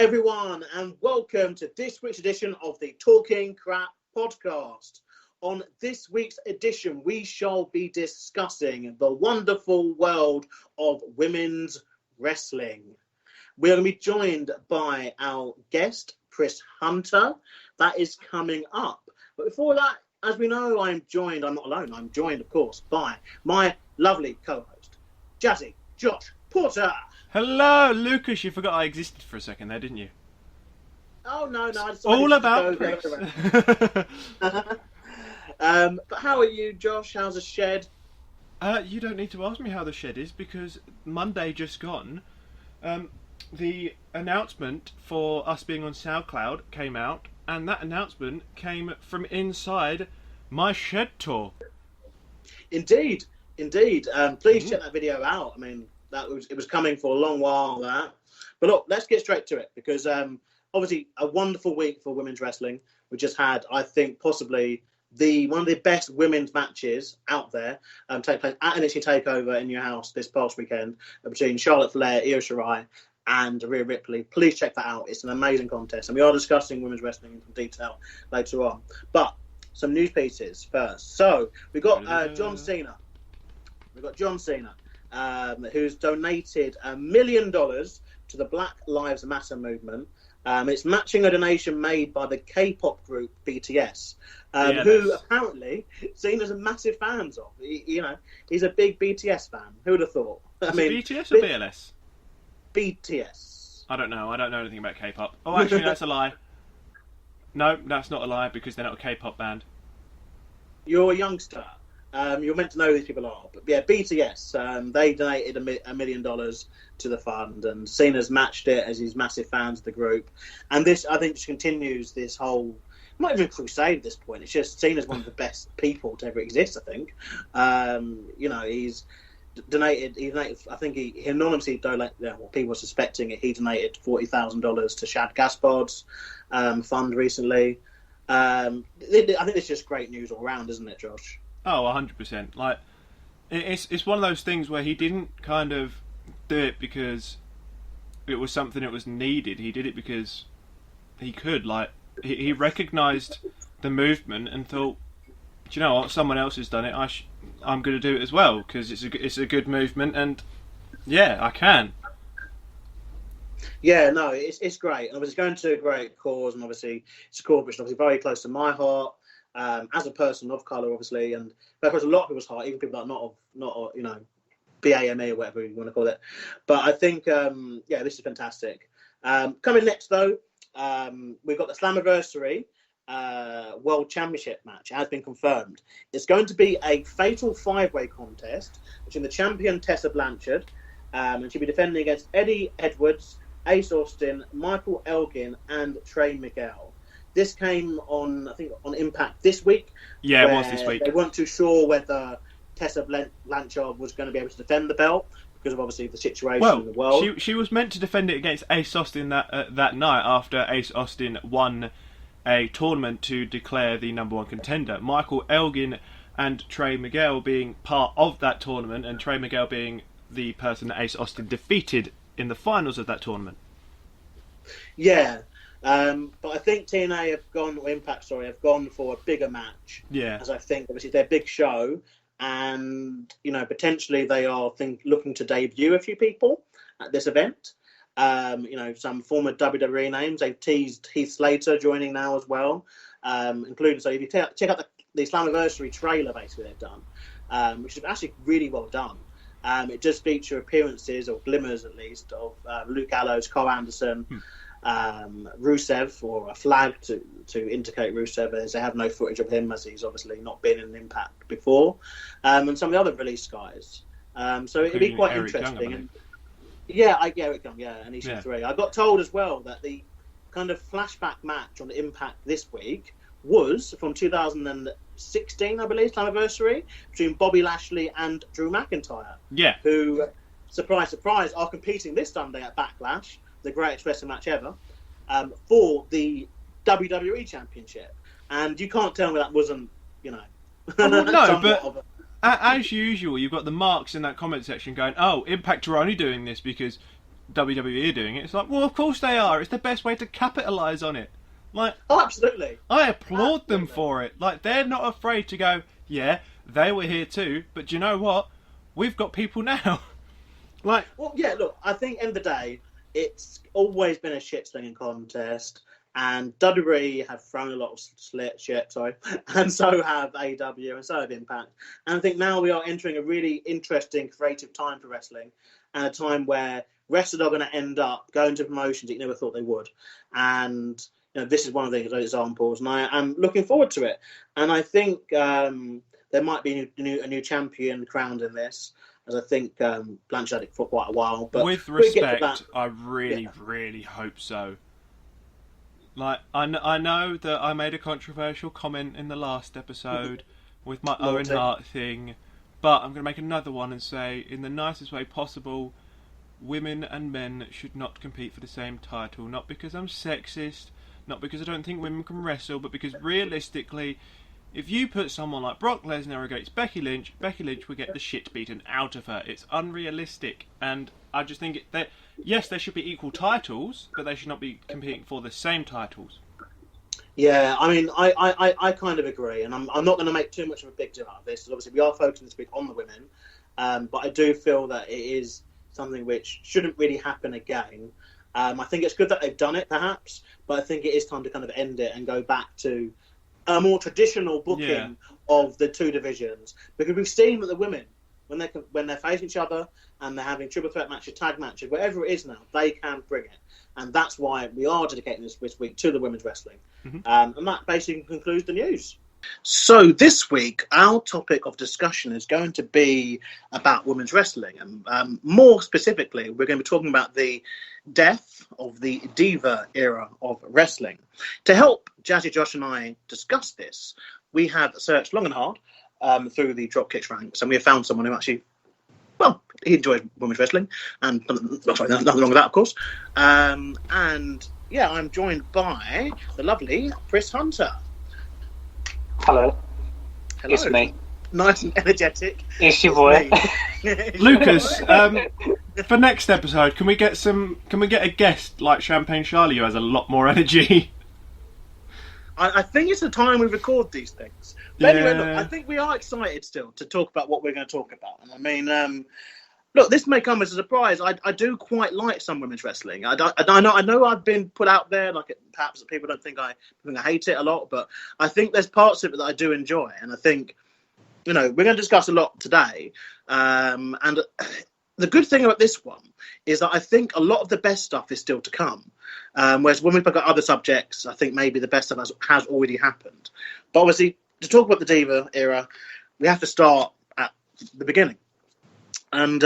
everyone, and welcome to this week's edition of the Talking Crap podcast. On this week's edition, we shall be discussing the wonderful world of women's wrestling. We are going to be joined by our guest, Pris Hunter. That is coming up. But before that, as we know, I'm not alone, I'm joined, of course, by my lovely co-host, Jazzy Josh Porter. Hello, Lucas. You forgot I existed for a second there, didn't you? Oh, no. All about Pris. But how are you, Josh? How's the shed? You don't need to ask me how the shed is because Monday just gone. The announcement for us being on SoundCloud came out, and that announcement came from inside my shed tour. Indeed. Please check that video out. I mean, it was coming for a long while, that. But look, let's get straight to it because obviously a wonderful week for women's wrestling. We just had, I think, possibly one of the best women's matches out there take place at NXT TakeOver in your house this past weekend between Charlotte Flair, Io Shirai, and Rhea Ripley. Please check that out. It's an amazing contest, and we are discussing women's wrestling in some detail later on. But some news pieces first. So we've got John Cena. Who's donated $1 million to the Black Lives Matter movement. It's matching a donation made by the K-pop group BTS, who apparently Cena's a massive fans of. He's a big BTS fan. Who would have thought? Is it BTS or BLS? BTS. I don't know. I don't know anything about K-pop. Oh, actually, that's a lie. No, that's not a lie because they're not a K-pop band. You're a youngster. You're meant to know who these people are. But yeah, BTS, they donated $1 million to the fund, and Cena's matched it as he's massive fans of the group. And this, I think, just continues this whole, not even crusade at this point, it's just Cena's one of the best people to ever exist, I think. He's donated, I think he anonymously donated, people were suspecting it, he donated $40,000 to Shad Gaspard's fund recently. I think it's just great news all around, isn't it, Josh? Oh, 100%. Like, it's one of those things where he didn't kind of do it because it was something that was needed. He did it because he could. Like, he recognised the movement and thought, do you know what? Someone else has done it. I'm going to do it as well because it's a good movement, and yeah, I can. Yeah, no, it's great. And it's going to a great cause, and obviously it's a cause which is obviously very close to my heart. As a person of colour, obviously, and because a lot of people's heart, even people that are not BAME or whatever you want to call it. But I think, this is fantastic. Coming next, though, we've got the Slammiversary World Championship match. It has been confirmed. It's going to be a fatal five-way contest between the champion Tessa Blanchard, and she'll be defending against Eddie Edwards, Ace Austin, Michael Elgin, and Trey Miguel. This came on, I think, on Impact this week. Yeah, it was this week. They weren't too sure whether Tessa Blanchard was going to be able to defend the belt because of obviously the situation in the world. She was meant to defend it against Ace Austin that night after Ace Austin won a tournament to declare the number one contender. Michael Elgin and Trey Miguel being part of that tournament, and Trey Miguel being the person that Ace Austin defeated in the finals of that tournament. Yeah. But I think TNA have gone for a bigger match. Yeah. As I think, obviously, their big show, and potentially they are looking to debut a few people at this event. Some former WWE names. They've teased Heath Slater joining now as well, including. So if you check out the Slammiversary trailer, basically they've done, which is actually really well done. It does feature appearances or glimmers, at least, of Luke Gallows, Carl Anderson. Rusev, or a flag to indicate Rusev, as they have no footage of him as he's obviously not been in Impact before, and some of the other release guys. So it'd be quite Eric interesting. Young, Eric Young, and EC3. I got told as well that the kind of flashback match on Impact this week was from 2016, I believe, Slammiversary, between Bobby Lashley and Drew McIntyre. Yeah. Who, surprise, surprise, are competing this Sunday at Backlash, the greatest wrestling match ever, for the WWE Championship. And you can't tell me that wasn't, no, but as usual, you've got the marks in that comment section going, oh, Impact are only doing this because WWE are doing it. It's like, well, of course they are. It's the best way to capitalise on it. Like, Oh, absolutely. I applaud them for it. Like, they're not afraid to go, yeah, they were here too, but do you know what? We've got people now. Like, well, yeah, look, I think end of the day, it's always been a shit slinging contest, and WWE have thrown a lot of shit, and so have AEW, and so have Impact. And I think now we are entering a really interesting, creative time for wrestling, and a time where wrestlers are going to end up going to promotions that you never thought they would. And this is one of those examples, and I am looking forward to it. And I think there might be a new champion crowned in this, as I think Blanche had it for quite a while. But with respect, I really hope so. Like, I know that I made a controversial comment in the last episode with my Owen Hart thing, but I'm going to make another one and say, in the nicest way possible, women and men should not compete for the same title. Not because I'm sexist, not because I don't think women can wrestle, but because realistically, if you put someone like Brock Lesnar against Becky Lynch would get the shit beaten out of her. It's unrealistic, and I just think that yes, there should be equal titles, but they should not be competing for the same titles. Yeah, I mean, I kind of agree, and I'm not going to make too much of a big deal out of this, because obviously we are focusing this week on the women, but I do feel that it is something which shouldn't really happen again. I think it's good that they've done it, perhaps, but I think it is time to kind of end it and go back to a more traditional booking of the two divisions, because we've seen that the women, when they're facing each other and they're having triple threat matches, tag matches, whatever it is now, they can bring it, and that's why we are dedicating this week to the women's wrestling. And that basically concludes the news. So this week, our topic of discussion is going to be about women's wrestling, and more specifically, we're going to be talking about the death of the diva era of wrestling. To help Jazzy, Josh and I discuss this, we have searched long and hard through the Dropkicks ranks, and we have found someone who actually, well, he enjoys women's wrestling, and nothing wrong with that, of course. And yeah, I'm joined by the lovely Pris Hunter. Hello. Hello. It's me. Nice and energetic. It's your boy. Lucas, for next episode, can we get a guest like Champagne Charlie who has a lot more energy? I think it's the time we record these things. But anyway, look, I think we are excited still to talk about what we're going to talk about. And I mean, look, this may come as a surprise. I do quite like some women's wrestling. I know I've been put out there, like perhaps people don't think I hate it a lot, but I think there's parts of it that I do enjoy. And I think, we're going to discuss a lot today. And the good thing about this one is that I think a lot of the best stuff is still to come. Whereas when we look at other subjects, I think maybe the best stuff has already happened. But obviously, to talk about the diva era, we have to start at the beginning. And,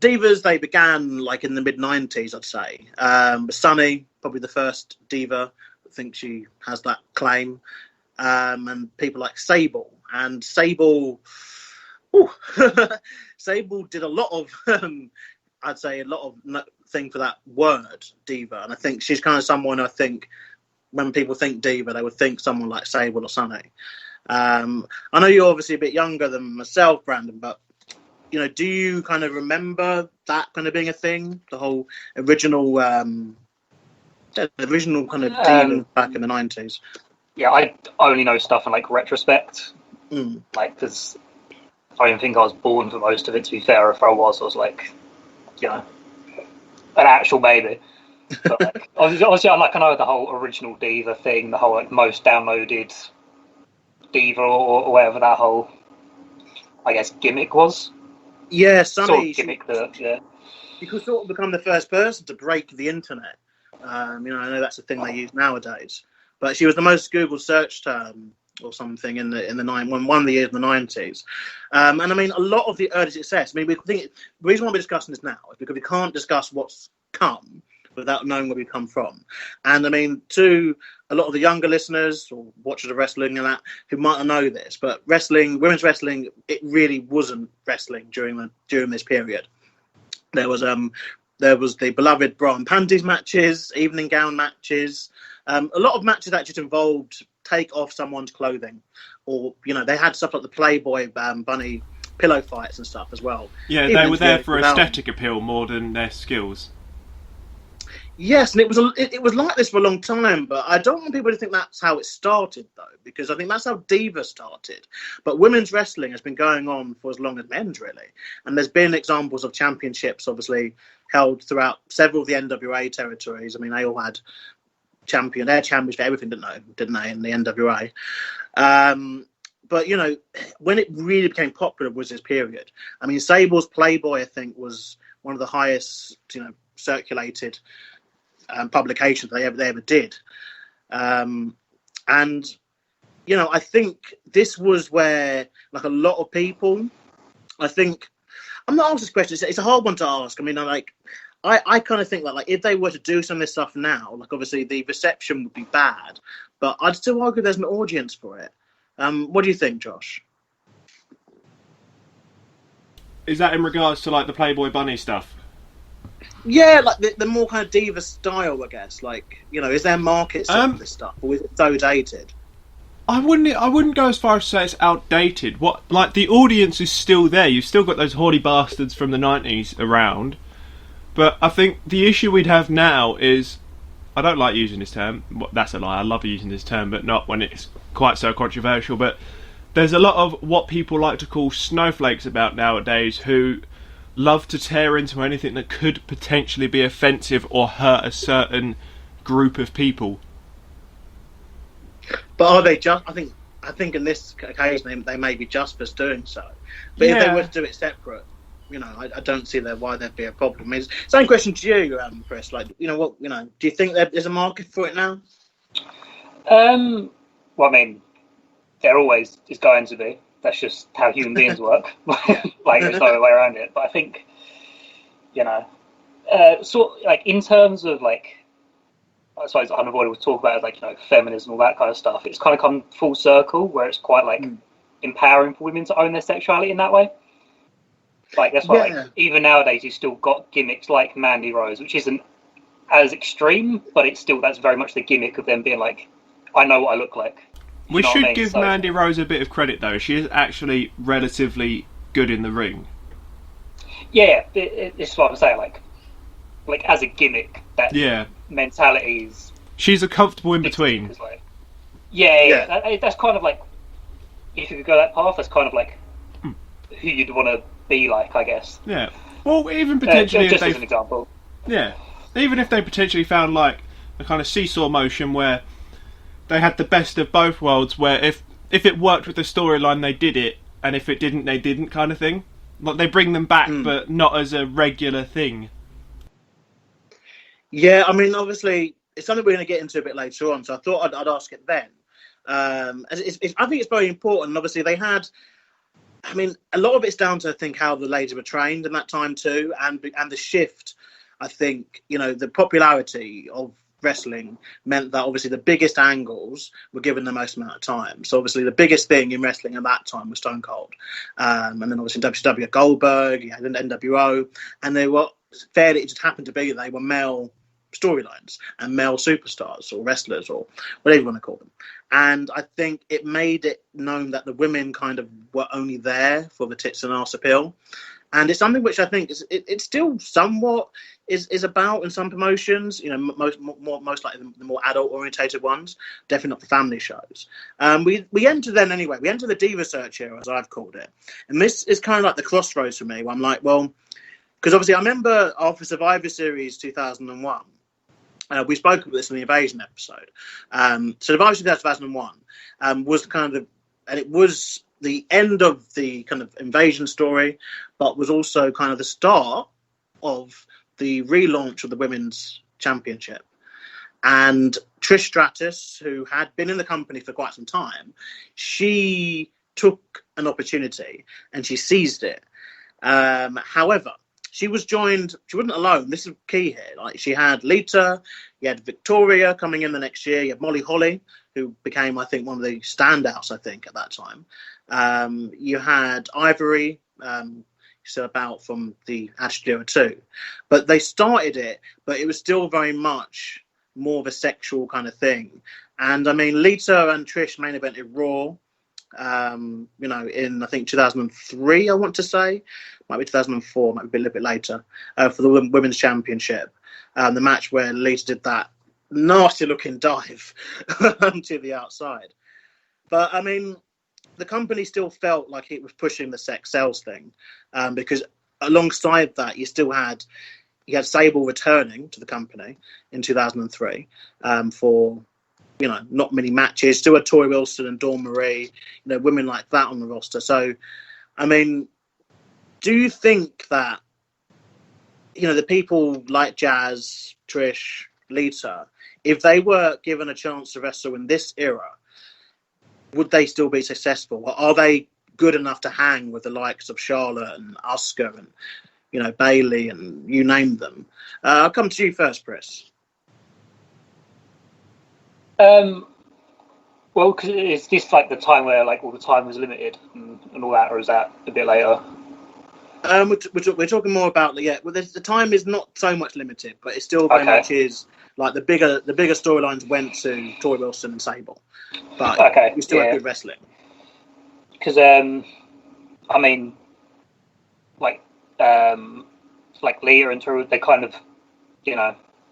divas, they began like in the mid-90s, I'd say. Sunny, probably the first diva. I think she has that claim. And people like Sable. And Sable... Sable did a lot of, I'd say, a lot of thing for that word, diva. And I think she's kind of someone, I think, when people think diva, they would think someone like Sable or Sunny. I know you're obviously a bit younger than myself, Brandon, but, do you kind of remember that kind of being a thing? The whole original kind of diva back in the 90s? Yeah, I only know stuff in, retrospect. Like, because I don't think I was born for most of it, to be fair. If I was like, an actual baby. But, obviously, I know the whole original diva thing, the whole, most downloaded diva or whatever that whole, I guess, gimmick was. Yeah, Sunny. Sort of gimmick that, yeah. You could sort of become the first person to break the internet. I know that's the thing they use nowadays. But she was the most Google search term or something in the one of the years in the 90s. And I mean, a lot of the early success, the reason why we're discussing this now is because we can't discuss what's come without knowing where we come from. And I mean, to a lot of the younger listeners or watchers of wrestling and that who might not know this, but women's wrestling, it really wasn't wrestling during this period. There was the beloved bra and panties matches, evening gown matches, a lot of matches that just involved take off someone's clothing, or they had stuff like the Playboy bunny pillow fights and stuff as well. Yeah, Even they were there for without... aesthetic appeal more than their skills. Yes, and it was like this for a long time, but I don't want people to think that's how it started, though, because I think that's how Diva started. But women's wrestling has been going on for as long as men's, really. And there's been examples of championships, obviously, held throughout several of the NWA territories. I mean, they all had their champions for everything, didn't they, in the NWA? But, you know, when it really became popular was this period. I mean, Sable's Playboy, I think, was one of the highest, you know, circulated publications they ever did. And, you know, I think this was where, like, a lot of people, I think, I'm not asking this question, it's a hard one to ask. I mean, I kind of think that, like, if they were to do some of this stuff now, like, obviously the reception would be bad, but I'd still argue there's an audience for it. What do you think, Josh? Is that in regards to, like, the Playboy Bunny stuff? Yeah, like the more kind of diva style, I guess. Like, you know, is there a market for this stuff, or is it so dated? I wouldn't go as far as to say it's outdated. What, like, the audience is still there. You've still got those horny bastards from the 90s around. But I think the issue we'd have now is, I don't like using this term. That's a lie. I love using this term, but not when it's quite so controversial. But there's a lot of what people like to call snowflakes about nowadays who love to tear into anything that could potentially be offensive or hurt a certain group of people. But are they just? I think in this occasion they may be just for doing so. But if they were to do it separate, you know, I don't see why there'd be a problem. I mean, same question to you, Chris. Like, you know, what, you know, do you think there's a market for it now? Well, I mean, there always is going to be. That's just how human beings work. Like, there's no way around it. But I think, you know, like, in terms of, like, I suppose unavoidable talk about, like, you know, feminism, all that kind of stuff, it's kind of come full circle where it's quite, like, empowering for women to own their sexuality in that way. Like, that's why, like, even nowadays you've still got gimmicks like Mandy Rose, which isn't as extreme, but it's still, that's very much the gimmick of them being like, I know what I look like. We should give Mandy Rose a bit of credit, though. She is actually relatively good in the ring. Yeah, it's what I'm saying. Like as a gimmick, that mentality is. She's a comfortable in between. Like, that's kind of like, if you could go that path, that's kind of like who you'd want to be like, I guess. Yeah. Well, even potentially, just as an example. Yeah. Even if they potentially found, like, a kind of seesaw motion where they had the best of both worlds, where if it worked with the storyline, they did it, and if it didn't, they didn't, kind of thing. Like, they bring them back, but not as a regular thing. Yeah, I mean, obviously, it's something we're going to get into a bit later on, so I thought I'd ask it then. I think it's very important. Obviously, they had, I mean, a lot of it's down to, I think, how the ladies were trained in that time too, and the shift. I think, you know, the popularity of wrestling meant that obviously the biggest angles were given the most amount of time. So obviously the biggest thing in wrestling at that time was Stone Cold, and then obviously in WCW Goldberg, you had NWO, and they were fairly, it just happened to be that they were male storylines and male superstars or wrestlers or whatever you want to call them. And I think it made it known that the women kind of were only there for the tits and arse appeal. And it's something which I think it's still somewhat is about in some promotions. You know, most likely the more adult orientated ones, definitely not the family shows. We enter then anyway. We enter the Diva Search era, as I've called it, and this is kind of like the crossroads for me. Where I'm like, well, because obviously I remember after Survivor Series 2001, we spoke about this in the Invasion episode. So Survivor Series 2001 was kind of and it was the end of the kind of invasion story, but was also kind of the start of the relaunch of the Women's Championship. And Trish Stratus, who had been in the company for quite some time, she took an opportunity and she seized it. However, she wasn't alone. This is key here. Like, she had Lita, you had Victoria coming in the next year, you had Molly Holly, who became, I think, one of the standouts, I think, at that time. You had Ivory, still about from the Attitude Era too. But they started it, but it was still very much more of a sexual kind of thing. And, I mean, Lita and Trish main evented Raw. in I think 2003, I want to say, might be 2004, might be a little bit later, for the women's championship. The match where Lita did that nasty looking dive to the outside. But I mean, the company still felt like it was pushing the sex sells thing, because alongside that, you had Sable returning to the company in 2003 for not many matches. Still had Tori Wilson and Dawn Marie, women like that on the roster. So, I mean, do you think that the people like Jazz, Trish, Lita, if they were given a chance to wrestle in this era, would they still be successful? Or are they good enough to hang with the likes of Charlotte and Asuka and Bayley and you name them? I'll come to you first, Pris. Well, because it's just like the time where like all the time was limited and all that, or is that a bit later? We're talking more about the time is not so much limited, but it still very much is like the bigger storylines went to Tori Wilson and Sable, but we still have good wrestling. Because I mean, like Leah and Tori, they kind of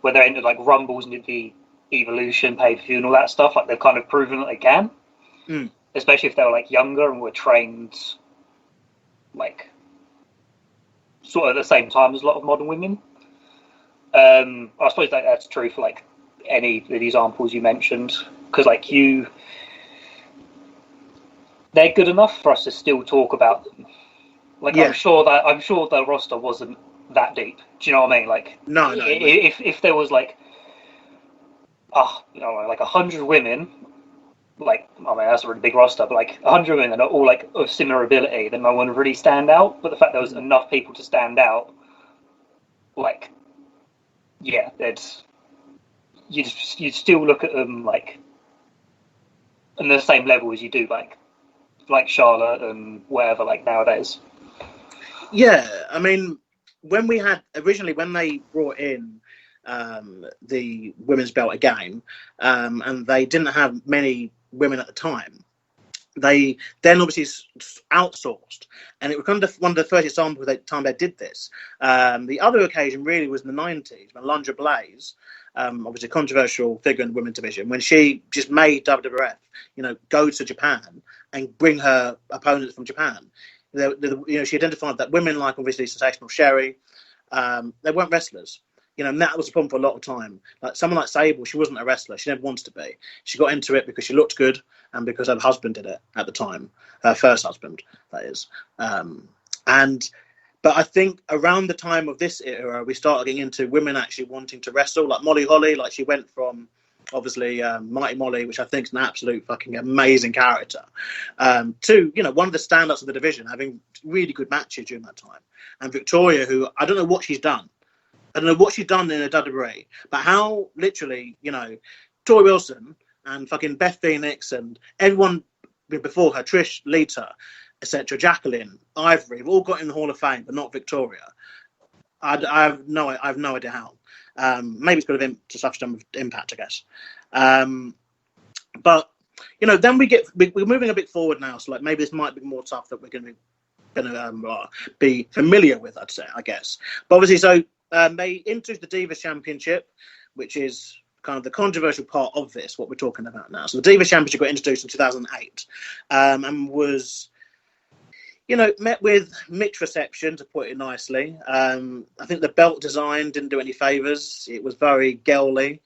where they're into like Rumbles and the Evolution pay-per-view and all that stuff, like they've kind of proven that they can, especially if they were like younger and were trained like sort of at the same time as a lot of modern women. I suppose that's true for like any of the examples you mentioned, because like they're good enough for us to still talk about them. Like I'm sure the roster wasn't that deep. Do you know what I mean? Like no. If there was like 100 women, like I mean that's a really big roster, but like 100 women that are all like of similar ability, then no one would really stand out. But the fact there was enough people to stand out, like you'd still look at them like on the same level as you do like Charlotte and whatever like nowadays. Yeah, I mean when they brought in the women's belt again, and they didn't have many women at the time. They then obviously outsourced, and it was kind of one of the first examples at the time they did this. The other occasion really was in the 90s when Alundra Blaze, obviously a controversial figure in the women's division, when she just made WWF, go to Japan and bring her opponents from Japan. She identified that women like obviously Sensational Sherry, they weren't wrestlers. And that was a problem for a lot of time. Like someone like Sable, she wasn't a wrestler. She never wanted to be. She got into it because she looked good and because her husband did it at the time. Her first husband, that is. But I think around the time of this era, we started getting into women actually wanting to wrestle. Like Molly Holly, like she went from obviously Mighty Molly, which I think is an absolute fucking amazing character, to one of the stand-ups of the division, having really good matches during that time. And Victoria, who I don't know what she's done. I don't know what she's done in a WWE, but how literally, Tori Wilson and fucking Beth Phoenix and everyone before her, Trish, Lita, etc., Jacqueline, Ivory, have all got in the Hall of Fame, but not Victoria. I have no idea how. Maybe it's got to such an impact, I guess. But then we're moving a bit forward now, so like maybe this might be more stuff that we're going to be familiar with. I'd say, I guess. But obviously, so. They introduced the Divas Championship, which is kind of the controversial part of this, what we're talking about now. So the Divas Championship got introduced in 2008 and was, met with mixed reception, to put it nicely. I think the belt design didn't do any favours. It was very girly,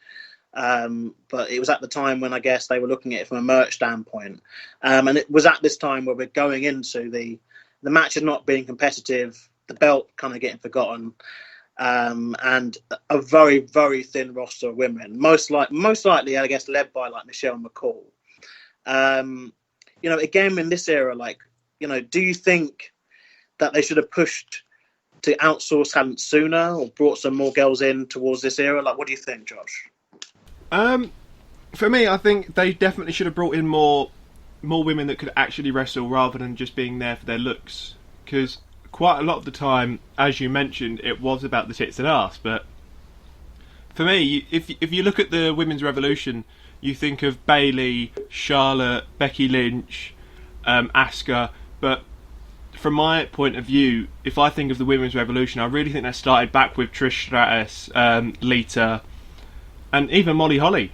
but it was at the time when I guess they were looking at it from a merch standpoint. And it was at this time where we're going into the matches not being competitive, the belt kind of getting forgotten. And a very, very thin roster of women, most likely, I guess, led by like Michelle McCall. Again in this era, do you think that they should have pushed to outsource talent sooner or brought some more girls in towards this era? Like, what do you think, Josh? For me, I think they definitely should have brought in more women that could actually wrestle rather than just being there for their looks, because quite a lot of the time, as you mentioned, it was about the tits and arse. But for me, if you look at the women's revolution, you think of Bayley, Charlotte, Becky Lynch, Asuka, but from my point of view, if I think of the women's revolution, I really think that started back with Trish Stratus, Lita, and even Molly Holly.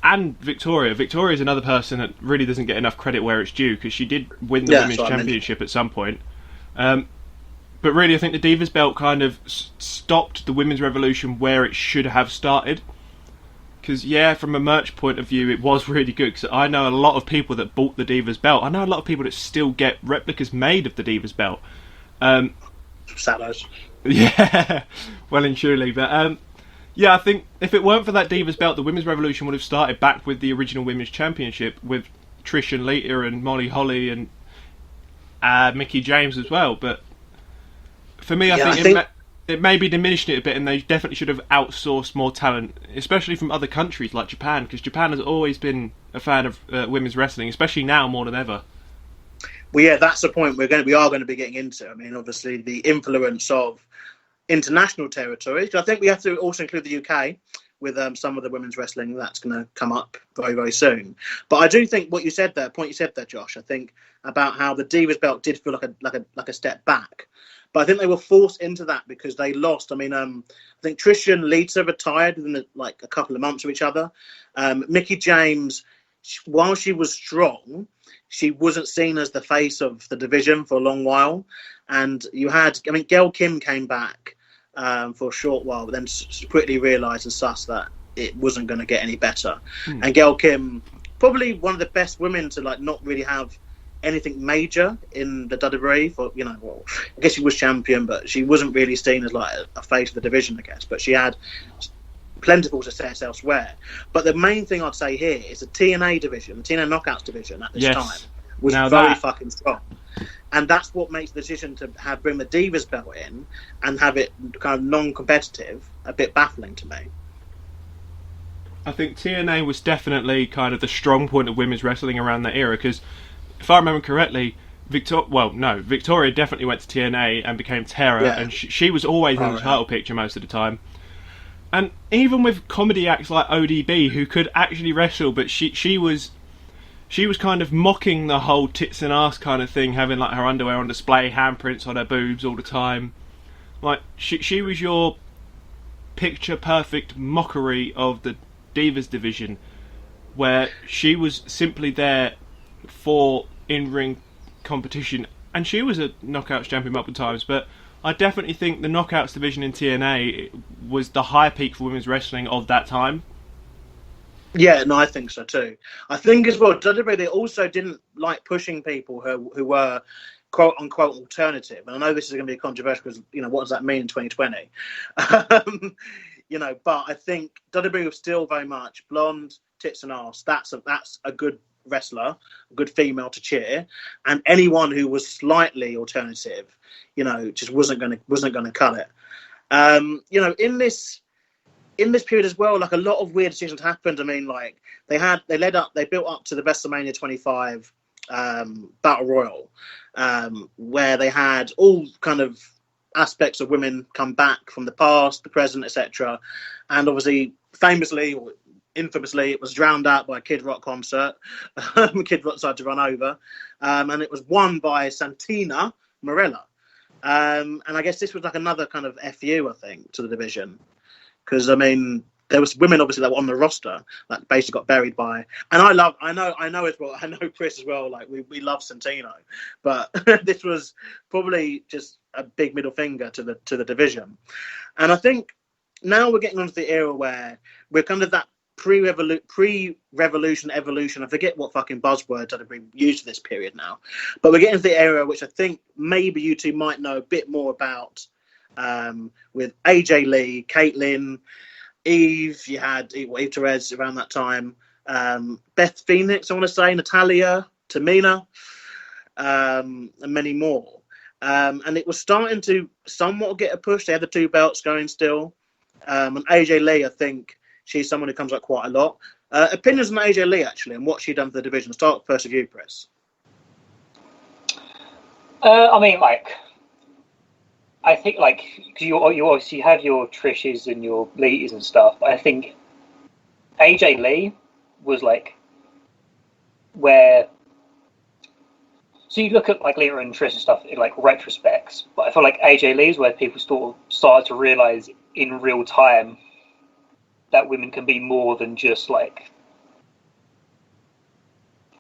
And Victoria. Victoria's another person that really doesn't get enough credit where it's due, because she did win the women's championship at some point. But really, I think the Divas belt kind of stopped the women's revolution where it should have started. Because, from a merch point of view, it was really good. Because I know a lot of people that bought the Divas belt. I know a lot of people that still get replicas made of the Divas belt. Saddles. Yeah, well and truly. But, I think if it weren't for that Divas belt, the women's revolution would have started back with the original women's championship with Trish and Lita and Molly Holly and Mickie James as well. But for me, I think it maybe diminished it a bit, and they definitely should have outsourced more talent, especially from other countries like Japan, because Japan has always been a fan of women's wrestling, especially now more than ever. Well, that's the point we are going to be getting into. I mean, obviously, the influence of international territories. I think we have to also include the UK with some of the women's wrestling that's going to come up very, very soon. But I do think what you said there, Josh, I think about how the Divas belt did feel like a step back. But I think they were forced into that because they lost. I mean, I think Trish and Lita retired within a couple of months of each other. Mickie James, while she was strong, she wasn't seen as the face of the division for a long while. And Gail Kim came back for a short while, but then quickly realised and sussed that it wasn't going to get any better. And Gail Kim, probably one of the best women to not really have anything major in the WWE. I guess she was champion, but she wasn't really seen as a face of the division, I guess. But she had plentiful success elsewhere. But the main thing I'd say here is the TNA division, the TNA Knockouts division at this time was very fucking strong. And that's what makes the decision to bring the Divas belt in and have it kind of non-competitive a bit baffling to me. I think TNA was definitely kind of the strong point of women's wrestling around that era, because if I remember correctly, Victoria definitely went to TNA and became Terra, and she was always in the title picture most of the time. And even with comedy acts like ODB, who could actually wrestle, but she was kind of mocking the whole tits and ass kind of thing, having her underwear on display, handprints on her boobs all the time. She was your picture perfect mockery of the Divas division, where she was simply there for in-ring competition, and she was a Knockouts champion multiple times. But I definitely think the Knockouts division in TNA was the high peak for women's wrestling of that time. Yeah, no, I think so too. I think as well, WWE, they also didn't like pushing people who were quote unquote alternative. And I know this is going to be controversial because what does that mean in 2020? But I think WWE was still very much blonde, tits and arse. That's a good wrestler, a good female to cheer, and anyone who was slightly alternative, just wasn't going to cut it. In this period as well, a lot of weird decisions happened. I mean, they built up to the WrestleMania 25 Battle Royal, where they had all kind of aspects of women come back from the past, the present, etc. And obviously, famously or infamously, it was drowned out by a Kid Rock concert. Kid Rock decided to run over, and it was won by Santina Marella. And I guess this was another kind of FU, I think, to the division. Because there was women obviously that were on the roster that basically got buried by, and I know as well. I know Chris as well. We love Santino, but this was probably just a big middle finger to the division. And I think now we're getting onto the era where we're kind of that pre-revolution evolution. I forget what fucking buzzwords that we used for this period now, but we're getting to the era which I think maybe you two might know a bit more about. With AJ Lee, Caitlyn, Eve, you had Eve Perez around that time, Beth Phoenix, I want to say, Natalia, Tamina, and many more. And it was starting to somewhat get a push. They had the two belts going still. And AJ Lee, I think she's someone who comes up quite a lot. Opinions on AJ Lee, actually, and what she's done for the division. Start first with you, Pris. I think, because you obviously have your Trishes and your Litas and stuff. I think AJ Lee was where So you look at like Lita and Trish and stuff in like retrospects, but I feel like AJ Lee's where people sort of started to realize in real time that women can be more than just like,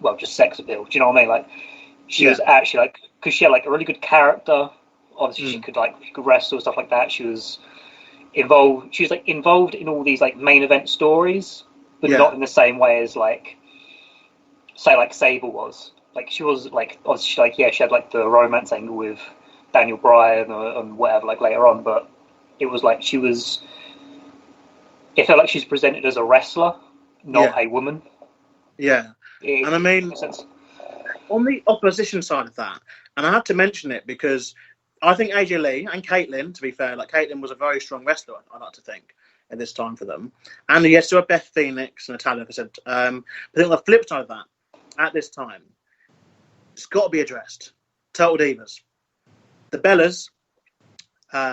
well, just sex appeal. Do you know what I mean? Like she was actually like, because she had like a really good character. Obviously, she could wrestle and stuff like that. She was involved. She was like involved in all these like main event stories, but not in the same way as like, say like Sable was. Like she was like obviously like she had like the romance angle with Daniel Bryan and whatever like later on, but it was like she was. It felt like she's presented as a wrestler, not a woman. Yeah, and I mean, on the opposition side of that, and I have to mention it because I think AJ Lee and Caitlyn, to be fair, like Caitlyn was a very strong wrestler. I like to think at this time for them, and yes, so Beth Phoenix and Natalia. I said, but I think on the flip side of that, at this time. It's got to be addressed. Total Divas. The Bellas,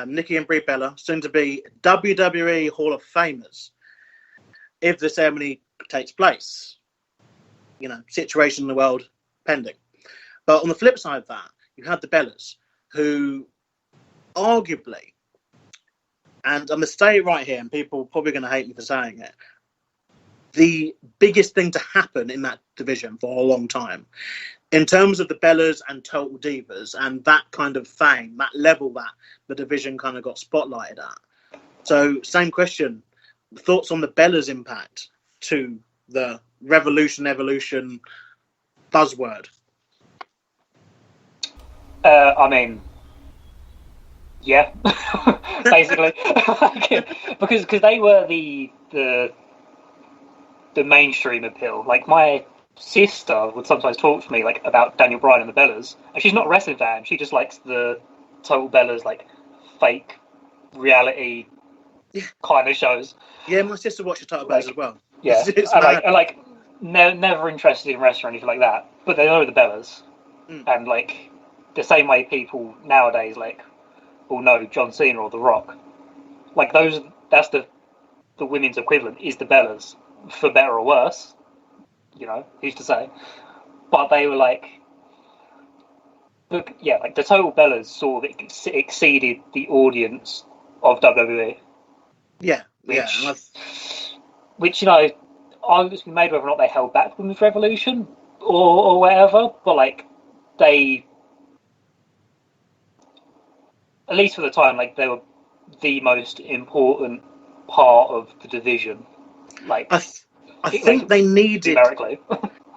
Nikki and Brie Bella, soon to be WWE Hall of Famers. If the ceremony takes place. You know, situation in the world pending. But on the flip side of that, you had the Bellas, who arguably, and I'm going to say it right here, and people are probably going to hate me for saying it, the biggest thing to happen in that division for a long time. In terms of the Bellas and Total Divas and that kind of fame, that level that the division kind of got spotlighted at. So, same question. Thoughts on the Bellas' impact to the Revolution, Evolution buzzword? I mean, yeah, basically. because they were the mainstream appeal. Like, my sister would sometimes talk to me like about Daniel Bryan and the Bellas, and she's not a wrestling fan. She just likes the Total Bellas, like fake reality kind of shows. Yeah, my sister watches Total Bellas as well. Yeah, never interested in wrestling or anything like that. But they know the Bellas, and like the same way people nowadays like will know John Cena or The Rock. Like that's the women's equivalent is the Bellas, for better or worse. You know, who's to say? But they were like, look, yeah, like the Total Bellas sort of exceeded the audience of WWE. Yeah, which you know, arguments can be made whether or not they held back Women's Revolution or whatever. But like they, at least for the time, like they were the most important part of the division. Like. I think they needed numerically.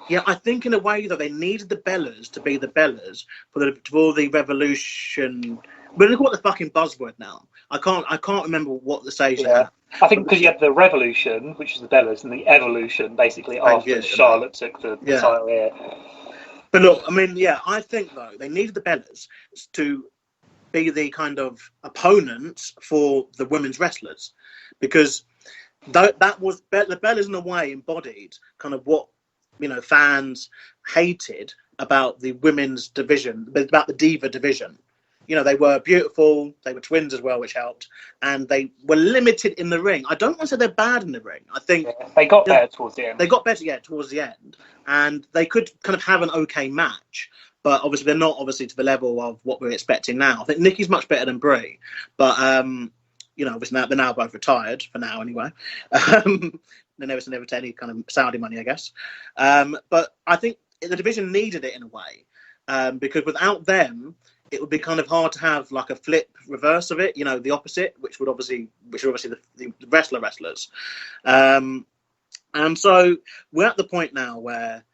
Yeah, I think in a way that they needed the Bellas to be the Bellas for the Revolution. We're looking at the fucking buzzword now. I can't remember what the stage they had. I think because you had the Revolution, which is the Bellas, and the Evolution basically after Charlotte took the title here. But look, I mean, I think though they needed the Bellas to be the kind of opponents for the women's wrestlers, because that was the Bellas in a way embodied kind of what fans hated about the women's division, about the Diva division. You know, they were beautiful, they were twins as well, which helped, and they were limited in the ring. I don't want to say they're bad in the ring. I think they got better towards the end. They got better, towards the end, and they could kind of have an okay match. But obviously, they're not to the level of what we're expecting now. I think Nikki's much better than Brie, but obviously they're now both retired for now anyway. They never to any kind of Saudi money, I guess. But I think the division needed it in a way, because without them, it would be kind of hard to have like a flip reverse of it. The opposite, which are obviously the wrestlers. And so we're at the point now where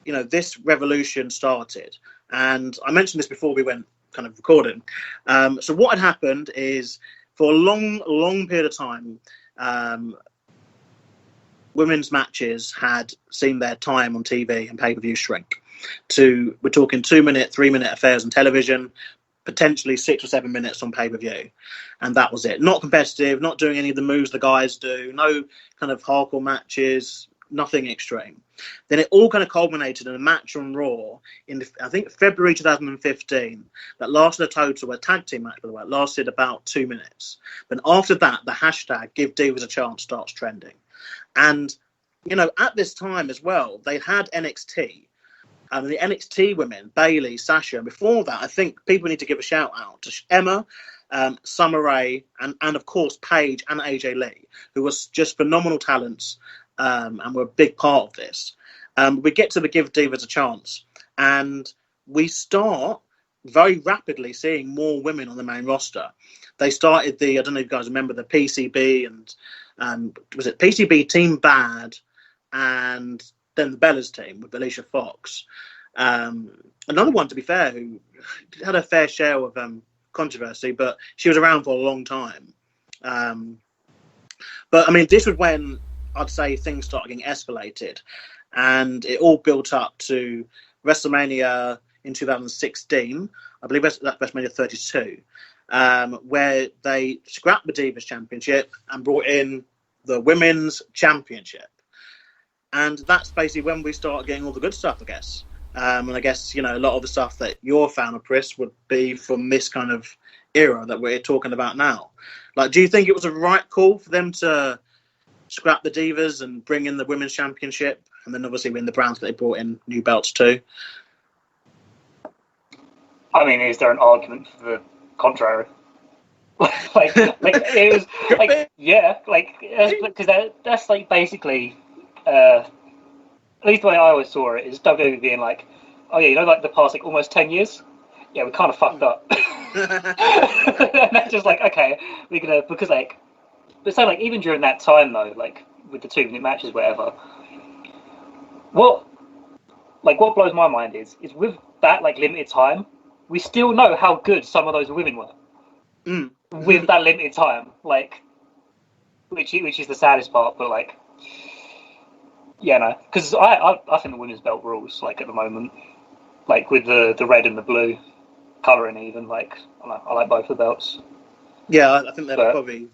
this revolution started, and I mentioned this before we went kind of recording. So what had happened is, for a long period of time, women's matches had seen their time on TV and pay-per-view shrink. We're talking 2-minute, 3-minute affairs on television, potentially 6 or 7 minutes on pay-per-view. And that was it. Not competitive, not doing any of the moves the guys do, no kind of hardcore matches, nothing extreme. Then it all kind of culminated in a match on Raw in, I think, February 2015 that lasted a tag team match, by the way, it lasted about 2 minutes. But after that, the hashtag Give Divas a Chance starts trending. And, at this time as well, they had NXT. The NXT women, Bayley, Sasha. And before that, I think people need to give a shout out to Emma, Summer Rae, and of course Paige and AJ Lee, who was just phenomenal talents and were a big part of this. We get to the Give Divas a Chance, and we start very rapidly seeing more women on the main roster. They started I don't know if you guys remember, the PCB and was it PCB Team Bad, and then the Bellas team with Alicia Fox. Another one, to be fair, who had a fair share of controversy, but she was around for a long time. But I mean, this was when I'd say things started getting escalated, and it all built up to WrestleMania in 2016, I believe that's WrestleMania 32, where they scrapped the Divas Championship and brought in the Women's Championship. And that's basically when we start getting all the good stuff, I guess. And I guess, a lot of the stuff that you're a fan of, Pris, would be from this kind of era that we're talking about now. Like, do you think it was a right call for them to scrap the Divas and bring in the Women's Championship? And then obviously win the brands that they brought in new belts too? I mean, is there an argument for the contrary? like it was like, yeah, like, because that's like basically, at least the way I always saw it is WWE being like, oh yeah, like the past like almost 10 years, yeah, we kind of fucked up. And that's just like, okay, we're gonna, because like, but so like even during that time though, like with the 2-minute matches, whatever, what blows my mind is with that like limited time, we still know how good some of those women were with that limited time, like, which is the saddest part. But like, yeah, no, because I think the women's belt rules, like at the moment, like with the red and the blue colouring, even like I like both the belts. Yeah, I think they're probably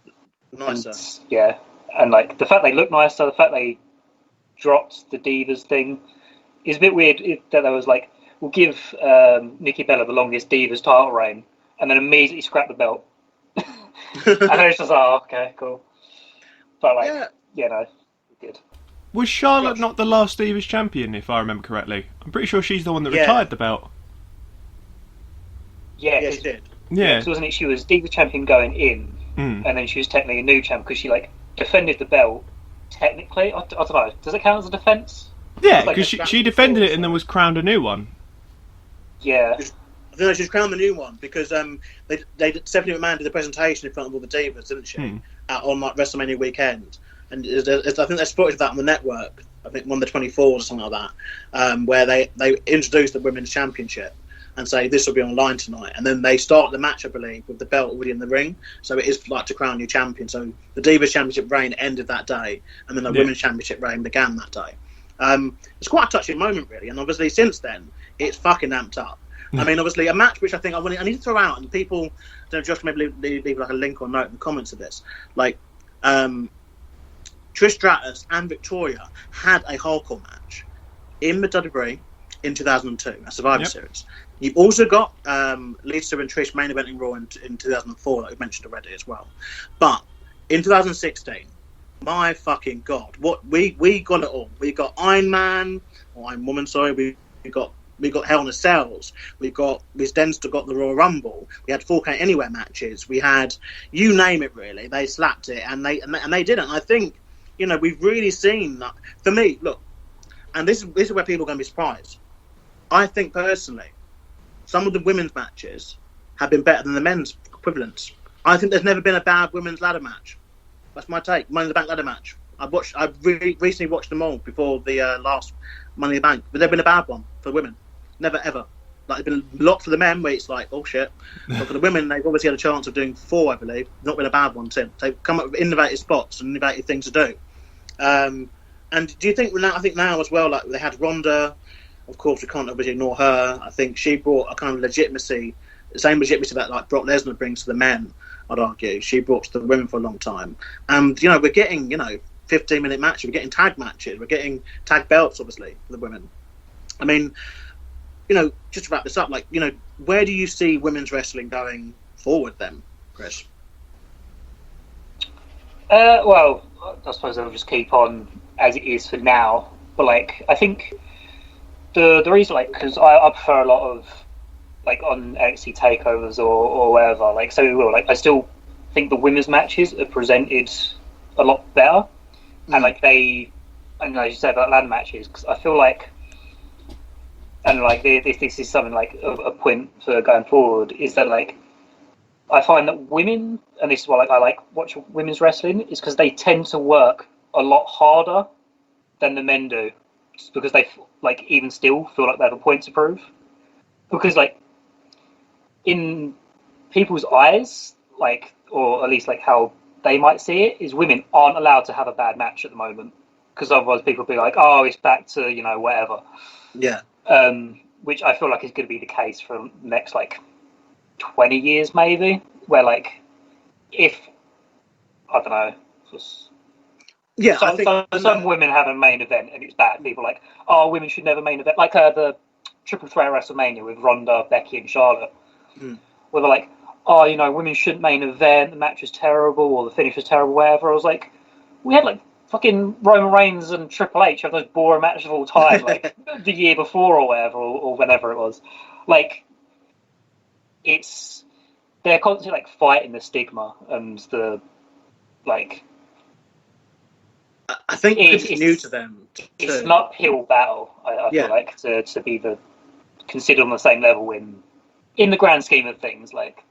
nicer. And like the fact they look nicer, the fact they dropped the Divas thing is a bit weird. That there was like, we'll give Nikki Bella the longest Divas title reign, and then immediately scrap the belt. And then it's just, oh, okay, cool. But like, good. Was Charlotte not the last Divas champion, if I remember correctly? I'm pretty sure she's the one that retired the belt. Yeah, she did. Yeah, because wasn't it? She was Divas champion going in, and then she was technically a new champ because she like defended the belt. Technically, I don't know. Does it count as a defense? Yeah, because she defended it and then was crowned a new one. Yeah. No, she's crowned the new one because Stephanie McMahon did the presentation in front of all the Divas, didn't she? On like WrestleMania weekend, and I think there's footage of that on the network. I think one of the 24s or something like that, where they introduced the Women's Championship and say this will be online tonight, and then they start the match, I believe, with the belt already in the ring. So it is like to crown new champion. So the Divas Championship reign ended that day, and then the Women's Championship reign began that day. It's quite a touching moment, really, and obviously since then it's fucking amped up. I mean, obviously a match which I think I need to throw out, and people don't just maybe leave like a link or note in the comments of this. Like, Trish Stratus and Victoria had a hardcore match in the WWE in 2002, a Survivor Series. You've also got Lisa and Trish main eventing Raw in 2004, like we mentioned already as well. But in 2016, my fucking God, what we got it all. We got Iron Man, or Iron Woman, sorry. We got Hell in a Cells. We then still got the Royal Rumble. We had 4K Anywhere matches. We had, you name it, really. They slapped it, and they did it. And I think, we've really seen that. For me, look, and this is where people are going to be surprised. I think personally, some of the women's matches have been better than the men's equivalents. I think there's never been a bad women's ladder match. That's my take. Money in the Bank ladder match. I've recently watched them all before the last Money in the Bank, but there's been a bad one for women. Never ever. Like, there's been a lot for the men where it's like, oh shit. But for the women, they've obviously had a chance of doing 4, I believe. Not been a bad one since. They've come up with innovative spots and innovative things to do. And do you think now? I think now as well, like they had Ronda. Of course, we can't obviously ignore her. I think she brought a kind of legitimacy, the same legitimacy that like Brock Lesnar brings to the men. I'd argue she brought to the women for a long time. And we're getting 15-minute matches. We're getting tag matches. We're getting tag belts, obviously, for the women. I mean, just to wrap this up, like, where do you see women's wrestling going forward then, Chris? Well, I suppose they'll just keep on as it is for now. But, like, I think the reason, like, because I prefer a lot of, like, on NXT takeovers or wherever, like, so we will, like, I still think the women's matches are presented a lot better, and like and as you said about land matches, because I feel like, and like this is something like a point for going forward, is that like I find that women, and this is why like I like watching women's wrestling, is because they tend to work a lot harder than the men do, just because they like even still feel like they have a point to prove, because like in people's eyes, like, or at least like how they might see it, is women aren't allowed to have a bad match at the moment, because otherwise people will be like, oh, it's back to, you know, whatever. Yeah. Which I feel like is going to be the case for the next like 20 years maybe, where like if I don't know, Yeah, some women have a main event and it's bad, people are like, oh, women should never main event, like the triple threat WrestleMania with Ronda, Becky and Charlotte, where they're like, oh, you know, women shouldn't main event, the match was terrible or the finish was terrible, whatever. I was like, we had like fucking Roman Reigns and Triple H have those boring matches of all time, like the year before or whatever, or whenever it was. Like, they're constantly like fighting the stigma and the like. I think it's new to them. It's an uphill battle. I feel like to be considered on the same level in the grand scheme of things, like.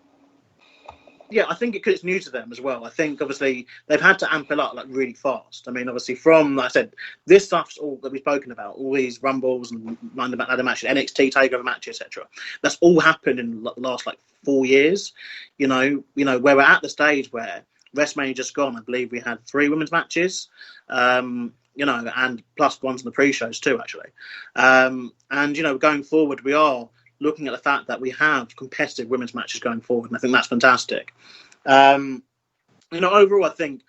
Yeah, I think it's new to them as well. I think obviously they've had to amp it up like really fast. I mean, obviously from, like I said, this stuff's all that we've spoken about, all these rumbles and ladder matches, NXT takeover matches, etc. That's all happened in the last like 4 years. You know, where we're at the stage where WrestleMania just gone. I believe we had 3 women's matches. You know, and plus ones in the pre-shows too, actually. And you know, going forward, we are looking at the fact that we have competitive women's matches going forward, and I think that's fantastic. You know, overall, I think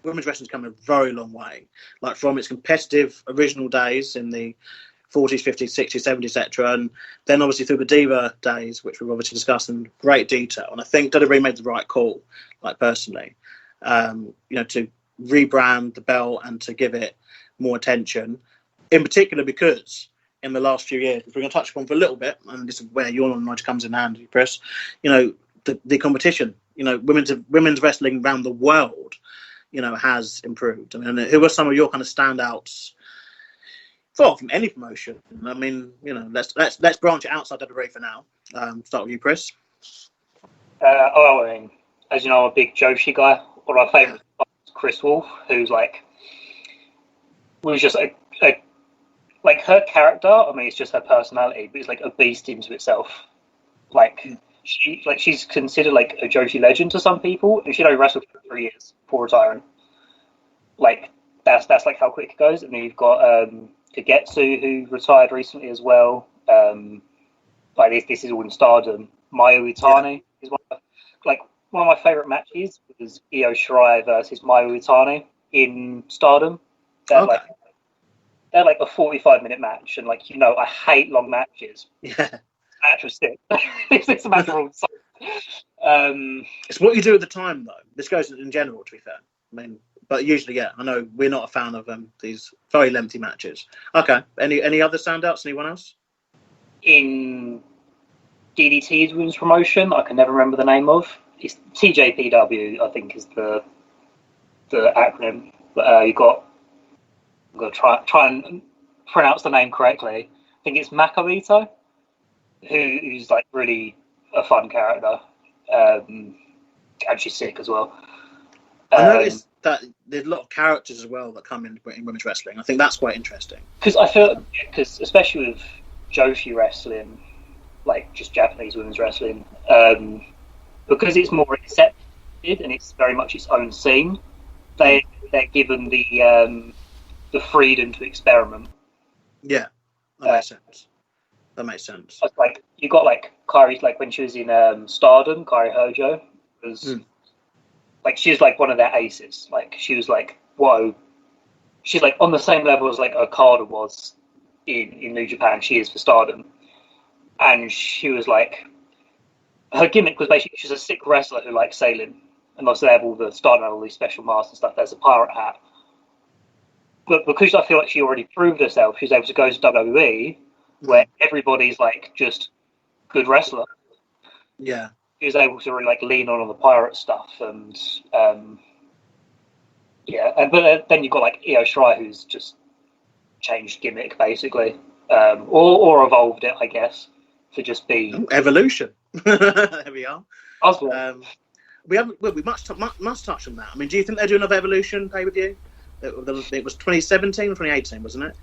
women's wrestling's come a very long way. Like from its competitive original days in the 40s, 50s, 60s, 70s, etc., and then obviously through the Diva days, which we've obviously discussed in great detail. And I think WWE made the right call, like personally, you know, to rebrand the belt and to give it more attention, in particular because in the last few years, which we're going to touch upon for a little bit, and this is where your knowledge comes in handy, Pris, you know, the competition, you know, women's wrestling around the world, you know, has improved. I mean, who are some of your kind of standouts from any promotion? I mean, you know, let's branch it outside WWE for now. Start with you, Pris. I mean, as you know, I'm a big Joshi guy. One of my favourites is Chris Wolf, who's like, was just a like her character. I mean, it's just her personality, but it's like a beast into itself. Like she's considered like a Joshi legend to some people, and she'd only wrestled for 3 years before retiring. Like that's like how quick it goes. And then you've got Kagetsu, who retired recently as well. Like this is all in Stardom. Mayu Iwatani is one of my favourite matches was Io Shirai versus Mayu Iwatani in Stardom. They're like a 45-minute match, and like, you know, I hate long matches. Yeah, match was sick. It's a match of all it's what you do at the time, though. This goes in general, to be fair. I mean, but usually, yeah, I know we're not a fan of these very lengthy matches. Okay, any other standouts? Anyone else? In DDT's women's promotion, I can never remember the name of. It's TJPW, I think, is the acronym. But you got. I'm going to try and pronounce the name correctly. I think it's Makoito, who's like really a fun character, and she's sick as well. I noticed that there's a lot of characters as well that come in women's wrestling. I think that's quite interesting. Because I feel, especially with Joshi wrestling, like just Japanese women's wrestling, because it's more accepted and it's very much its own scene, they're given the freedom to experiment. Yeah, that makes sense. That makes sense. Like you got like Kairi, like when she was in Stardom, Kairi Hojo was like she was like one of their aces. Like she was like, whoa, she's like on the same level as like Okada was in New Japan. She is for Stardom, and she was like, her gimmick was basically she's a sick wrestler who likes sailing, and obviously they have all the Stardom have all these special masks and stuff. There's a pirate hat. but because I feel like she already proved herself, she's able to go to WWE, where everybody's like just good wrestler. Yeah. She was able to really like lean on the pirate stuff, and but then you've got like Io Shirai, who's just changed gimmick basically, or evolved it, I guess, to just be evolution. There we are. We must touch on that. I mean, do you think they'll do another Evolution pay-per-view? It was 2017 or 2018, wasn't it?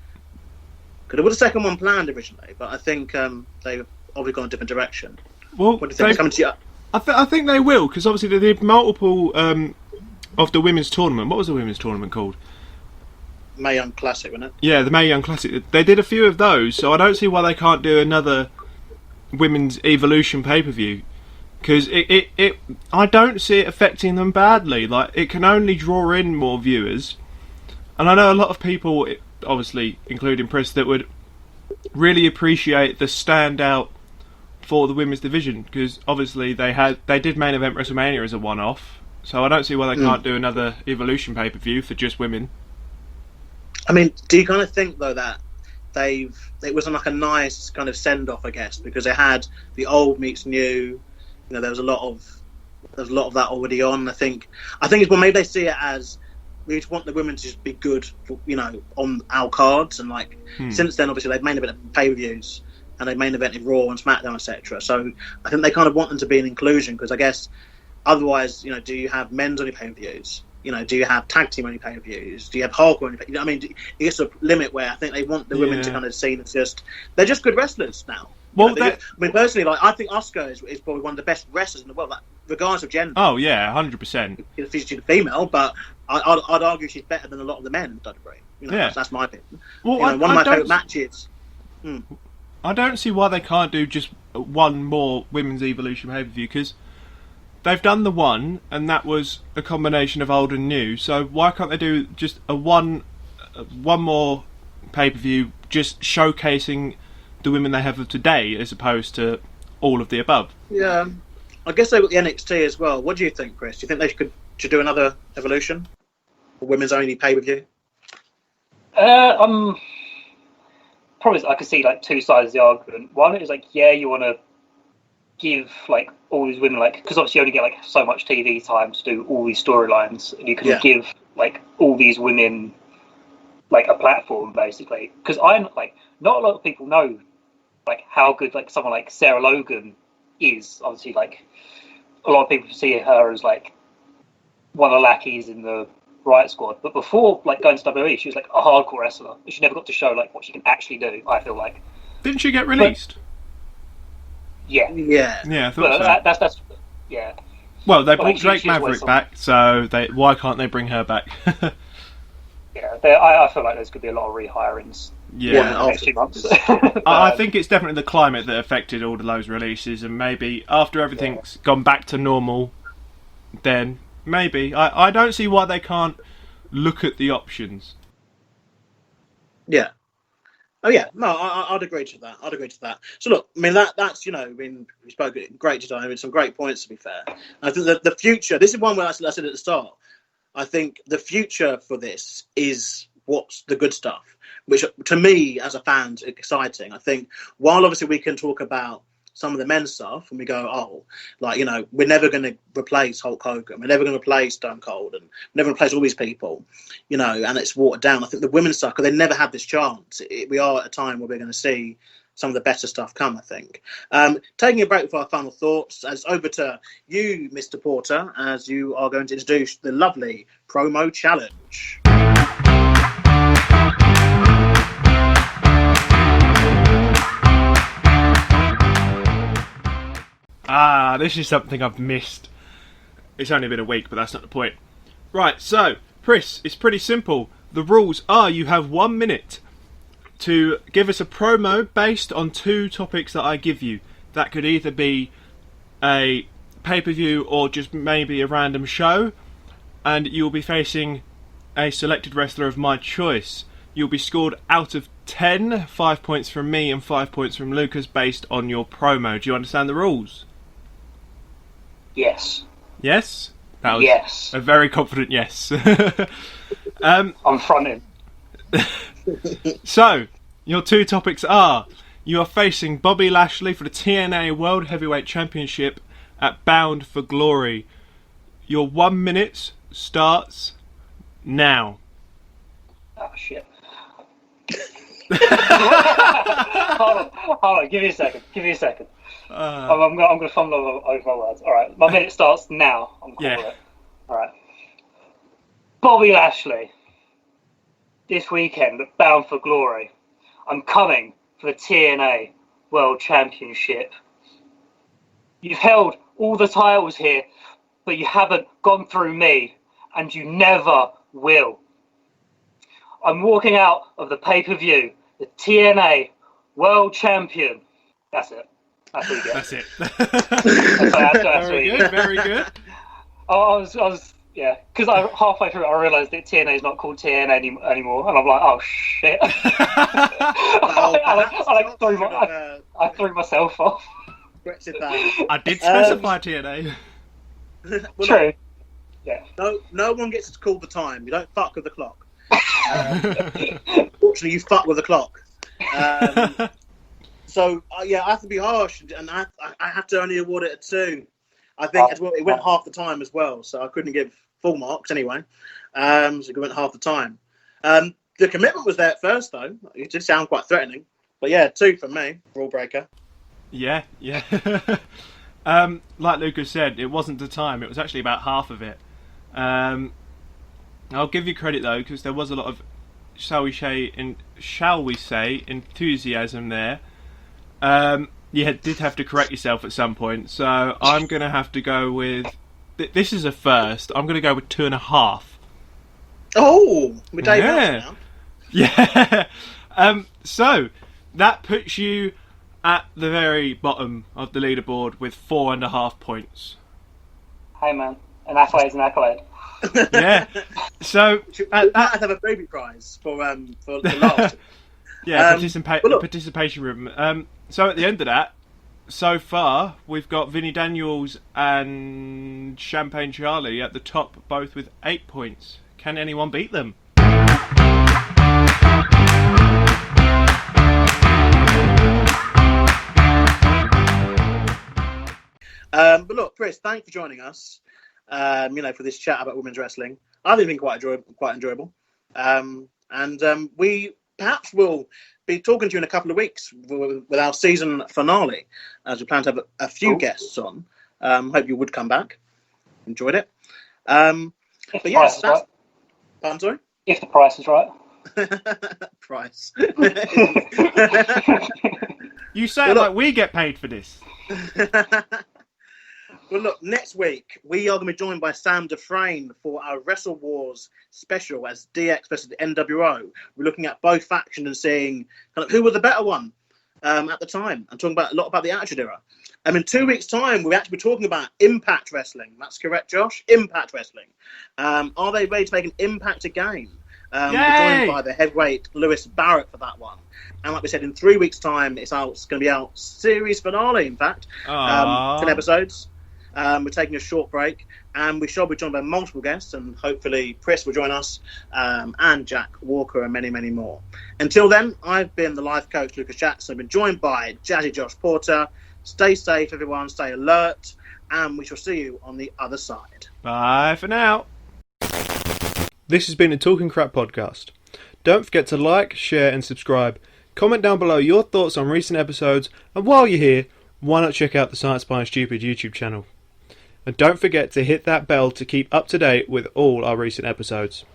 Because there was a second one planned originally, but I think they've obviously gone a different direction. Well, what do you think? Coming to you? I think they will, because obviously they did multiple of the women's tournament. What was the women's tournament called? Mae Young Classic, wasn't it? Yeah, the Mae Young Classic. They did a few of those, so I don't see why they can't do another women's Evolution pay-per-view. Because I don't see it affecting them badly. Like, it can only draw in more viewers. And I know a lot of people, obviously, including Pris, that would really appreciate the standout for the women's division. Because, obviously, they did main event WrestleMania as a one-off. So I don't see why they can't do another Evolution pay-per-view for just women. I mean, do you kind of think, though, that it was like a nice kind of send-off, I guess, because they had the old meets new. You know, there was a lot of that already on. I think it's maybe they see it as we just want the women to just be good, for, on our cards. And like since then, obviously they've main evented pay-per-views and they've main evented Raw and SmackDown, etc. So I think they kind of want them to be an inclusion, because I guess otherwise, do you have men's only pay-per-views? Do you have tag team only pay-per-views? Do you have hardcore only pay-per-views? I mean, it gets to a limit where I think they want the women to kind of see that they're just good wrestlers now. Well, I mean, personally, like I think Asuka is probably one of the best wrestlers in the world, like, regardless of gender. Oh yeah, 100%. She's a female, but I'd argue she's better than a lot of the men. That's my opinion. Well, one of my favourite matches. I don't see why they can't do just one more women's Evolution pay-per-view, because they've done the one, and that was a combination of old and new. So why can't they do just one more pay-per-view, just showcasing the women they have of today, as opposed to all of the above? Yeah, I guess they've got the NXT as well. What do you think, Chris? Do you think they should do another Evolution, a women's only pay-per-view? Probably I could see like two sides of the argument. One is like, you want to give like all these women, like, because obviously you only get like so much TV time to do all these storylines, and you can give like all these women like a platform basically. Because I'm like, not a lot of people know like how good like someone like Sarah Logan is. Obviously, like a lot of people see her as like one of the lackeys in the Riot Squad, but before like going to WWE, she was like a hardcore wrestler. She never got to show like what she can actually do. I feel like. Didn't she get released? Yeah. I thought so. That's yeah. Well, they brought Drake Maverick back, so why can't they bring her back? I feel like there's going to be a lot of rehirings. In the next few months. I think it's definitely the climate that affected all of those releases, and maybe after everything's gone back to normal, then maybe. I don't see why they can't look at the options. Yeah. Oh yeah, no, I'd agree to that. So look, I mean that's we spoke great today. I mean, some great points, to be fair. And I think that the future. This is one where I said at the start. I think the future for this is what's the good stuff, which to me as a fan is exciting. I think while obviously we can talk about some of the men's stuff and we go, we're never going to replace Hulk Hogan, we're never going to replace Stone Cold, and we're never going to replace all these people, and it's watered down. I think the women's stuff, because they never had this chance, we are at a time where we're going to see some of the better stuff come, I think. Taking a break for our final thoughts, as over to you, Mr. Porter, as you are going to introduce the lovely promo challenge. This is something I've missed. It's only been a week, but that's not the point. Right, so, Pris, it's pretty simple. The rules are you have 1 minute to give us a promo based on two topics that I give you. That could either be a pay-per-view or just maybe a random show, and you'll be facing a selected wrestler of my choice. You'll be scored out of 10, 5 points from me and 5 points from Lucas based on your promo. Do you understand the rules? Yes. Yes? That was a very confident yes. I'm fronting. So, your two topics are: you are facing Bobby Lashley for the TNA World Heavyweight Championship at Bound for Glory. Your 1 minute starts now. Oh shit. hold on, give me a second. I'm gonna fumble over my words. Alright, my minute starts now. I'm calling it. Alright. Bobby Lashley. This weekend at Bound for Glory. I'm coming for the TNA World Championship. You've held all the titles here, but you haven't gone through me, and you never will. I'm walking out of the pay-per-view, the TNA World Champion. That's it. That's what you get. That's it. Very good. I was, because halfway through I realised that TNA is not called TNA anymore, and I'm like, oh shit. I threw myself off. I did specify TNA. True. Yeah. No one gets to call the time. You don't fuck with the clock. Fortunately, you fuck with the clock. So I have to be harsh, and I have to only award it a 2. I think as well, it went half the time as well, so I couldn't give full marks anyway. So it went half the time. The commitment was there at first, though. It did sound quite threatening, but 2 from me, rule breaker. Yeah. Like Lucas said, it wasn't the time. It was actually about half of it. I'll give you credit though, because there was a lot of, shall we say, enthusiasm there. You did have to correct yourself at some point, so I'm going to have to go with. This is a first. I'm going to go with 2.5. Oh, we're Dave now. Yeah. So that puts you at the very bottom of the leaderboard with 4.5 points. Hey man, an accolade is an accolade. Yeah. So I have a baby prize for the last. Yeah, participation room. So at the end of that, so far we've got Vinnie Daniels and Champagne Charlie at the top, both with 8 points. Can anyone beat them? But look, Pris, thanks for joining us. For this chat about women's wrestling. I think it's been quite enjoyable. And we perhaps will be talking to you in a couple of weeks with our season finale, as we plan to have a few guests on. Hope you would come back. Enjoyed it. But yes, that's... I'm sorry? If the price is right. Price. You say it like we get paid for this. Well, look, next week we are going to be joined by Sam Dufresne for our Wrestle Wars special as DX versus the NWO. We're looking at both factions and seeing kind of who was the better one at the time, and talking about a lot about the Attitude Era. In 2 weeks' time, we'll actually be talking about Impact Wrestling. That's correct, Josh? Impact Wrestling. Are they ready to make an Impact again? We're joined by the heavyweight Lewis Barrett for that one. And like we said, in 3 weeks' time, it's going to be our series finale, in fact. 10 episodes. We're taking a short break, and we shall be joined by multiple guests, and hopefully Pris will join us, and Jack Walker, and many, many more. Until then, I've been the life coach, Lucas Jackson. I've been joined by Jazzy Josh Porter. Stay safe, everyone. Stay alert, and we shall see you on the other side. Bye for now. This has been a Talking Crap podcast. Don't forget to like, share, and subscribe. Comment down below your thoughts on recent episodes, and while you're here, why not check out the Science Behind Stupid YouTube channel. And don't forget to hit that bell to keep up to date with all our recent episodes.